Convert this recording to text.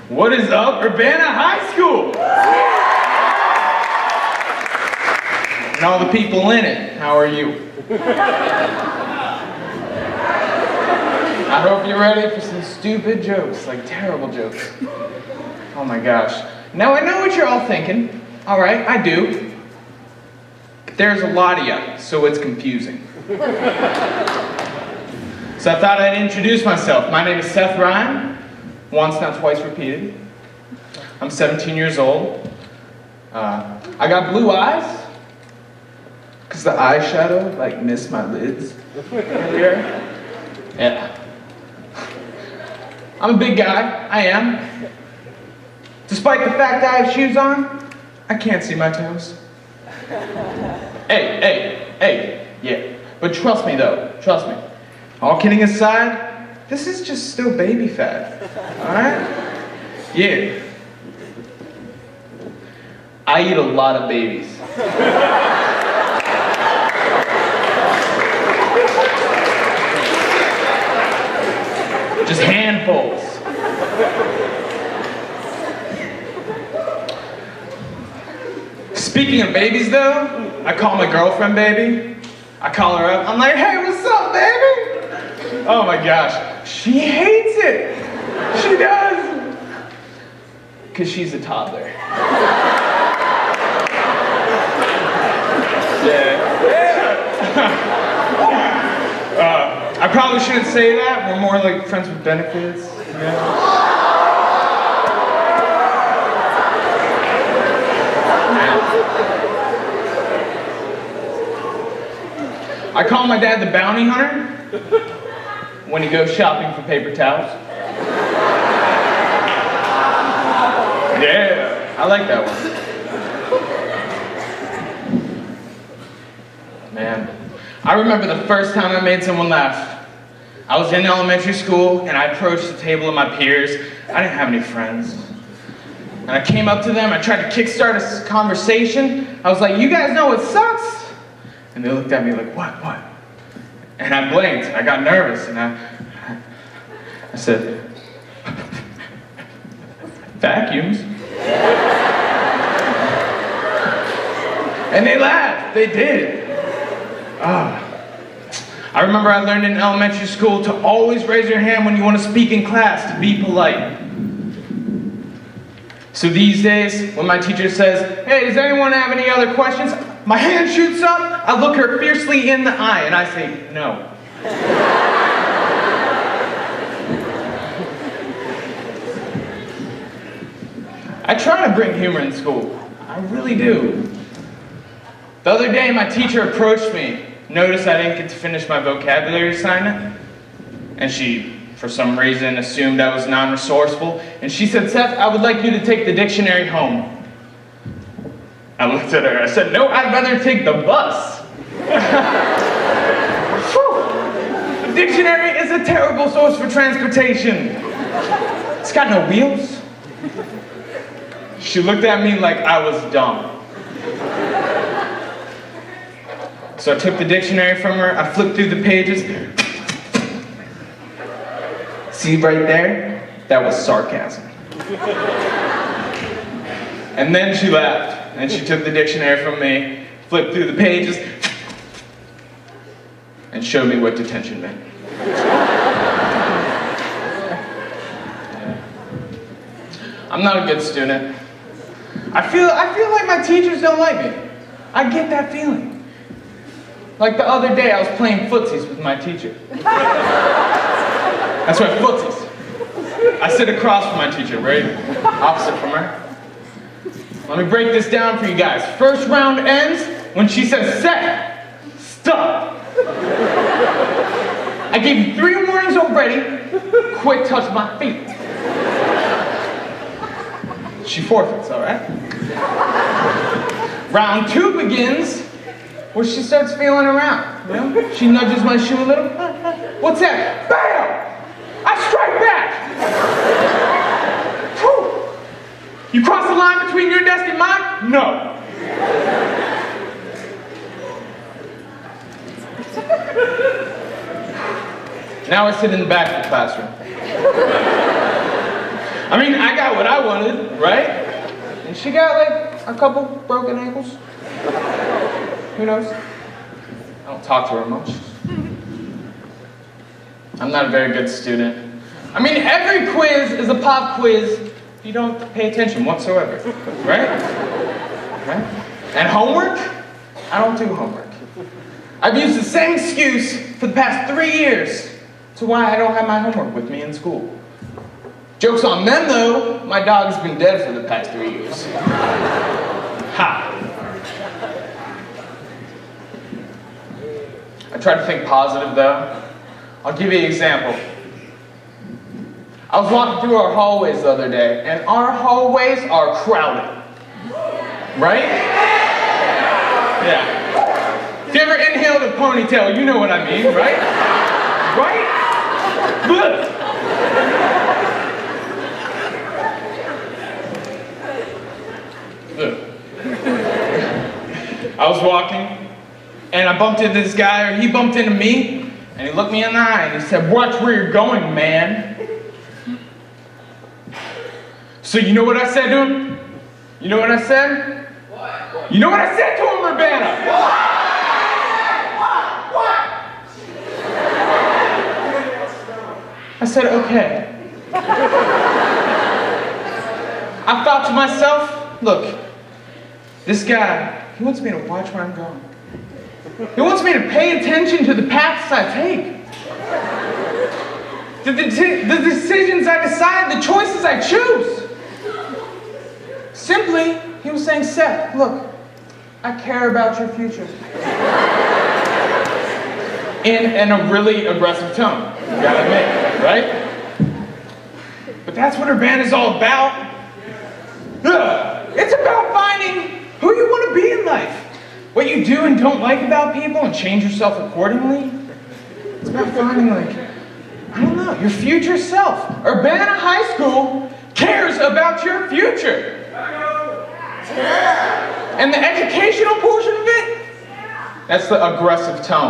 What is up, Urbana High School? And all the people in it, how are you? I hope you're ready for some stupid jokes, like terrible jokes. Oh my gosh. Now I know what you're all thinking. All right, I do. There's a lot of you, so it's confusing. So I thought I'd introduce myself. My name is Seth Ryan. Once, not twice repeated. I'm 17 years old. I got blue eyes, because the eyeshadow, like, missed my lids earlier. Yeah. I'm a big guy. I am. Despite the fact that I have shoes on, I can't see my toes. Hey, yeah. But trust me though, trust me. All kidding aside, this is just still baby fat, alright? Yeah. I eat a lot of babies. Just handfuls. Speaking of babies though, I call my girlfriend baby. I call her up, I'm like, hey, what's up, baby? Oh my gosh, she hates it. She does. Because she's a toddler. I probably shouldn't say that. We're more like friends with benefits. Yeah. I call my dad the bounty hunter when he goes shopping for paper towels. Yeah, I like that one. Man, I remember the first time I made someone laugh. I was in elementary school and I approached the table of my peers. I didn't have any friends. And I came up to them, I tried to kickstart a conversation. I was like, you guys know what sucks? And they looked at me like, what? And I blinked, I got nervous, and I said, vacuums. And they laughed, they did. I remember I learned in elementary school to always raise your hand when you want to speak in class, to be polite. So these days, when my teacher says, hey, does anyone have any other questions? My hand shoots up, I look her fiercely in the eye, and I say, no. I try to bring humor in school. I really do. The other day, my teacher approached me, noticed I didn't get to finish my vocabulary assignment, and she, for some reason, assumed I was non-resourceful, and she said, Seth, I would like you to take the dictionary home. I looked at her, I said, no, I'd rather take the bus. The dictionary is a terrible source for transportation. It's got no wheels. She looked at me like I was dumb. So I took the dictionary from her, I flipped through the pages. See right there? That was sarcasm. And then she laughed. And she took the dictionary from me, flipped through the pages, and showed me what detention meant. Yeah. I'm not a good student. I feel like my teachers don't like me. I get that feeling. Like the other day, I was playing footsies with my teacher. That's right, footsies. I sit across from my teacher, right opposite from her. Let me break this down for you guys. First round ends when she says, set, stop. I gave you 3 warnings already. Quick touch my feet. She forfeits, all right? Round 2 begins where she starts feeling around. You know? She nudges my shoe a little. What's that? Bam! I strike back! Whew. You cross the line between your desk and mine? No. Now I sit in the back of the classroom. I mean, I got what I wanted, right? And she got like a couple broken ankles. Who knows? I don't talk to her much. I'm not a very good student. I mean, every quiz is a pop quiz if you don't pay attention whatsoever, right? Right? And homework? I don't do homework. I've used the same excuse for the past 3 years to why I don't have my homework with me in school. Joke's on them though, my dog's been dead for the past 3 years. Ha! I try to think positive though. I'll give you an example. I was walking through our hallways the other day, and our hallways are crowded. Right? Yeah. If you ever inhaled a ponytail, you know what I mean, right? Right? Good. I was walking, and I bumped into this guy, or he bumped into me, and he looked me in the eye, and he said, "Watch where you're going, man." So you know what I said to him? You know what I said? What? You know what I said to him, Urbana? What? I said, okay. I thought to myself, look, this guy, he wants me to watch where I'm going. He wants me to pay attention to the paths I take. The decisions I decide, the choices I choose. Simply, he was saying, Seth, look, I care about your future. In a really aggressive tone, you gotta admit, right? But that's what Urbana's all about. It's about finding who you want to be in life. What you do and don't like about people and change yourself accordingly. It's about finding, like, I don't know, your future self. Urbana High School cares about your future. And the educational portion of it, that's the aggressive tone.